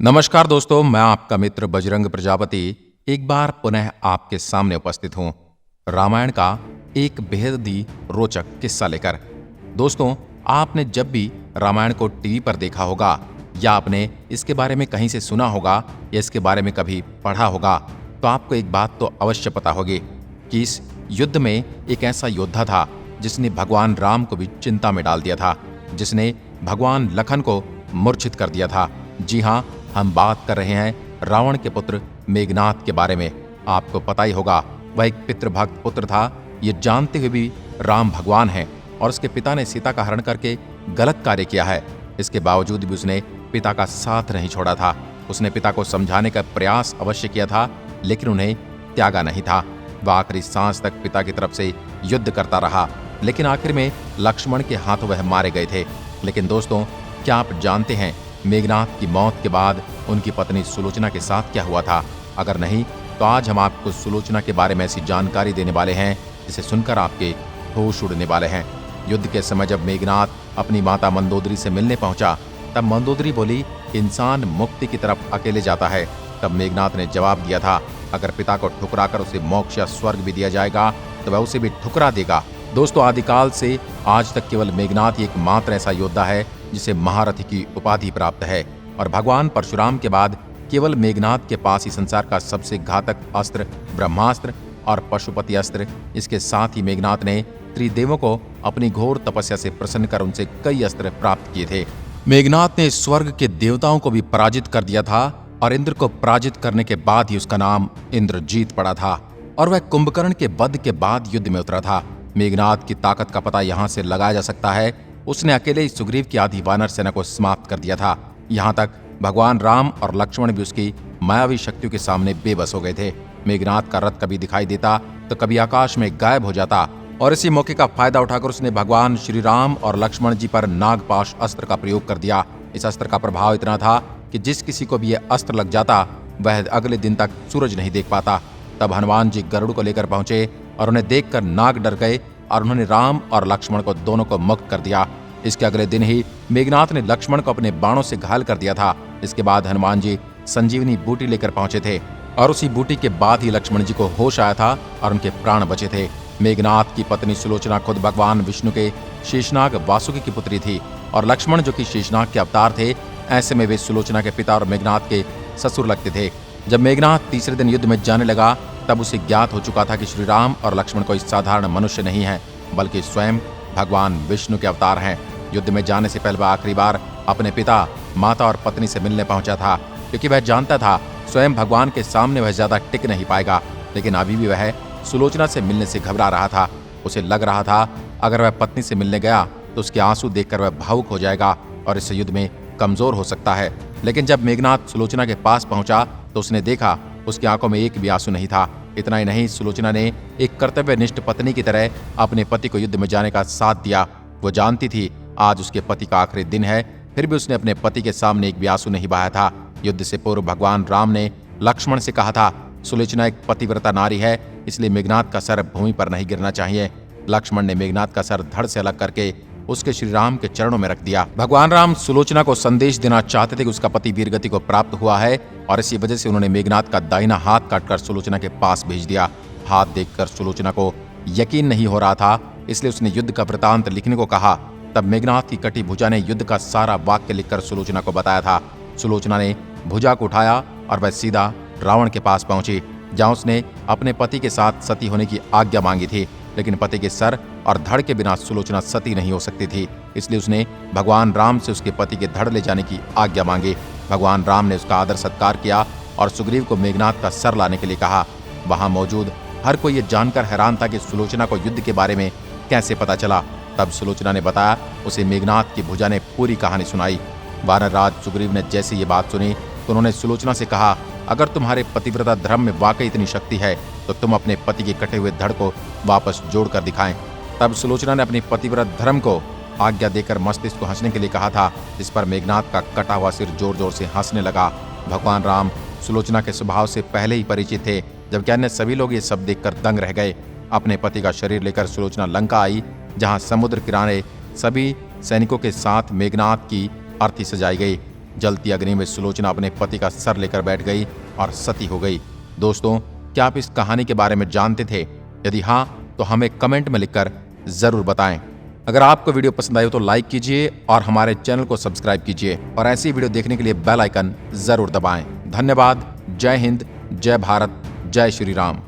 नमस्कार दोस्तों, मैं आपका मित्र बजरंग प्रजापति एक बार पुनः आपके सामने उपस्थित हूं रामायण का एक बेहद ही रोचक किस्सा लेकर। दोस्तों, आपने जब भी रामायण को टीवी पर देखा होगा या आपने इसके बारे में कहीं से सुना होगा या इसके बारे में कभी पढ़ा होगा, तो आपको एक बात तो अवश्य पता होगी कि इस युद्ध में एक ऐसा योद्धा था जिसने भगवान राम को भी चिंता में डाल दिया था, जिसने भगवान लखन को मूर्छित कर दिया था। जी हाँ, हम बात कर रहे हैं रावण के पुत्र मेघनाद के बारे में। आपको पता ही होगा, वह एक पितृभक्त पुत्र था। ये जानते हुए भी राम भगवान हैं और उसके पिता ने सीता का हरण करके गलत कार्य किया है। इसके बावजूद भी उसने पिता का साथ नहीं छोड़ा था। उसने पिता को समझाने का प्रयास अवश्य किया था, लेकिन उन्हें त्यागा नहीं था। वह आखिरी सांस तक पिता की तरफ से युद्ध करता रहा, लेकिन आखिर में लक्ष्मण के हाथों वह मारे गए थे। लेकिन दोस्तों, क्या आप जानते हैं मेघनाद की मौत के बाद उनकी पत्नी सुलोचना के साथ क्या हुआ था? अगर नहीं, तो आज हम आपको सुलोचना के बारे में ऐसी जानकारी देने वाले हैं जिसे सुनकर आपके होश उड़ने वाले हैं। युद्ध के समय जब मेघनाद अपनी माता मंदोदरी से मिलने पहुंचा, तब मंदोदरी बोली, इंसान मुक्ति की तरफ अकेले जाता है। तब मेघनाद ने जवाब दिया था, अगर पिता को ठुकराकर उसे मोक्ष या स्वर्ग भी दिया जाएगा तो वह उसे भी ठुकरा देगा। दोस्तों, आदिकाल से आज तक केवल मेघनाद ही एकमात्र ऐसा योद्धा है जिसे महारथी की उपाधि प्राप्त है, और भगवान परशुराम के बाद केवल मेघनाद के पास ही संसार का सबसे घातक अस्त्र ब्रह्मास्त्र और पशुपति अस्त्र। इसके साथ ही मेघनाद ने त्रिदेवों को अपनी घोर तपस्या से प्रसन्न कर उनसे कई अस्त्र प्राप्त किए थे। मेघनाद ने स्वर्ग के देवताओं को भी पराजित कर दिया था, और इंद्र को पराजित करने के बाद ही उसका नाम इंद्रजीत पड़ा था, और वह कुंभकर्ण के वध के बाद युद्ध में उतरा था। मेघनाद की ताकत का पता यहाँ से लगाया जा सकता है। उसने अकेले ही सुग्रीव की आधी वानर सेना को समाप्त कर दिया था। यहाँ तक भगवान राम और लक्ष्मण भी उसकी मायावी शक्तियों के सामने बेबस हो गए थे। मेघनाद का रथ कभी दिखाई देता तो कभी आकाश में गायब हो जाता, और इसी मौके का फायदा उठाकर उसने भगवान श्री राम और लक्ष्मण जी पर नागपाश अस्त्र का प्रयोग कर दिया। इस अस्त्र का प्रभाव इतना था कि जिस किसी को भी यह अस्त्र लग जाता, वह अगले दिन तक सूरज नहीं देख पाता। तब हनुमान जी गरुड़ को लेकर पहुंचे और उन्हें देखकर नाग डर गए, और उन्होंने राम और लक्ष्मण को दोनों को मुक्त कर दिया। इसके अगले दिन ही मेघनाद ने लक्ष्मण को अपने बाणों से घायल कर दिया था। इसके बाद हनुमान जी संजीवनी बूटी लेकर पहुंचे थे, और उसी बूटी के बाद ही लक्ष्मण जी को होश आया था और उनके प्राण बचे थे। मेघनाद की पत्नी सुलोचना खुद भगवान विष्णु के शेषनाग वासुकी की पुत्री थी, और लक्ष्मण जो कि शेषनाग के अवतार थे। ऐसे में वे सुलोचना के पिता और मेघनाद के ससुर लगते थे। जब मेघनाद तीसरे दिन युद्ध में जाने लगा, तब उसे ज्ञात हो चुका था कि श्री राम और लक्ष्मण कोई साधारण मनुष्य नहीं है, बल्कि स्वयं भगवान विष्णु के अवतार हैं। युद्ध में जाने से पहले वह आखिरी बार अपने पिता, माता और पत्नी से मिलने पहुंचा था, क्योंकि वह जानता था स्वयं भगवान के सामने वह ज्यादा टिक नहीं पाएगा। लेकिन अभी भी वह सुलोचना से मिलने से घबरा रहा था। उसे लग रहा था अगर वह पत्नी से मिलने गया तो उसके आंसू देखकर वह भावुक हो जाएगा और इस युद्ध में कमजोर हो सकता है। लेकिन जब मेघनाद सुलोचना के पास पहुंचा तो उसने देखा उसकी आंखों में एक भी आंसू नहीं था। इतना ही नहीं, सुलोचना ने एक कर्तव्यनिष्ठ पत्नी की तरह अपने पति को युद्ध में जाने का साथ दिया। वो जानती थी आज उसके पति का आखिरी दिन है, फिर भी उसने अपने पति के सामने एक भी आंसू नहीं बहाया था। युद्ध से पूर्व भगवान राम ने लक्ष्मण से कहा था, सुलोचना एक पतिव्रता नारी है, इसलिए मेघनाद का सर भूमि पर नहीं गिरना चाहिए। लक्ष्मण ने मेघनाद का सर धड़ से अलग करके उसके श्री राम के चरणों में रख दिया। भगवान राम सुलोचना को संदेश देना चाहते थे कि उसका पति वीरगति को प्राप्त हुआ है, और इसी वजह से उन्होंने मेघनाद का दाहिना हाथ काटकर सुलोचना के पास भेज दिया। हाथ देखकर सुलोचना को यकीन नहीं हो रहा था, इसलिए उसने युद्ध का वृतांत लिखने को कहा। तब मेघनाद की कटी भुजा ने युद्ध का सारा वाक्य लिखकर सुलोचना को बताया था। सुलोचना ने भुजा को उठाया और वह सीधा रावण के पास पहुंची, जहां उसने अपने पति के साथ सती होने की आज्ञा मांगी थी। लेकिन पति के सर और धड़ के बिना सुलोचना सती नहीं हो सकती थी, इसलिए उसने भगवान राम से उसके पति के धड़ ले जाने की आज्ञा मांगी। भगवान राम ने उसका आदर सत्कार किया और सुग्रीव को मेघनाद का सर लाने के लिए कहा। वहां मौजूद हर कोई ये जानकर हैरान था कि सुलोचना को युद्ध के बारे में कैसे पता चला। तब सुलोचना ने बताया, उसे मेघनाद की भुजा ने पूरी कहानी सुनाई। वानरराज सुग्रीव ने जैसे ये बात सुनी तो उन्होंने सुलोचना से कहा, अगर तुम्हारे पतिव्रता धर्म में वाकई इतनी शक्ति है तो तुम अपने पति के कटे हुए धड़ को वापस जोड़कर दिखाएं। तब सुलोचना ने अपनी पतिव्रत धर्म को आज्ञा देकर मस्तिष्क को हंसने के लिए कहा था, जिस पर मेघनाद का कटा हुआ सिर जोर जोर से हंसने लगा। भगवान राम सुलोचना के स्वभाव से पहले ही परिचित थे, जबकि अन्य सभी लोग ये सब देखकर दंग रह गए। अपने पति का शरीर लेकर सुलोचना लंका आई, जहां समुद्र किनारे सभी सैनिकों के साथ मेघनाद की अर्थी सजाई गई। जलती अग्नि में सुलोचना अपने पति का सर लेकर बैठ गई और सती हो गई। दोस्तों, क्या आप इस कहानी के बारे में जानते थे? यदि हाँ, तो हमें कमेंट में लिखकर जरूर बताएं। अगर आपको वीडियो पसंद आई हो तो लाइक कीजिए और हमारे चैनल को सब्सक्राइब कीजिए और ऐसी वीडियो देखने के लिए बेल आइकन जरूर दबाएं। धन्यवाद। जय हिंद, जय भारत, जय श्री राम।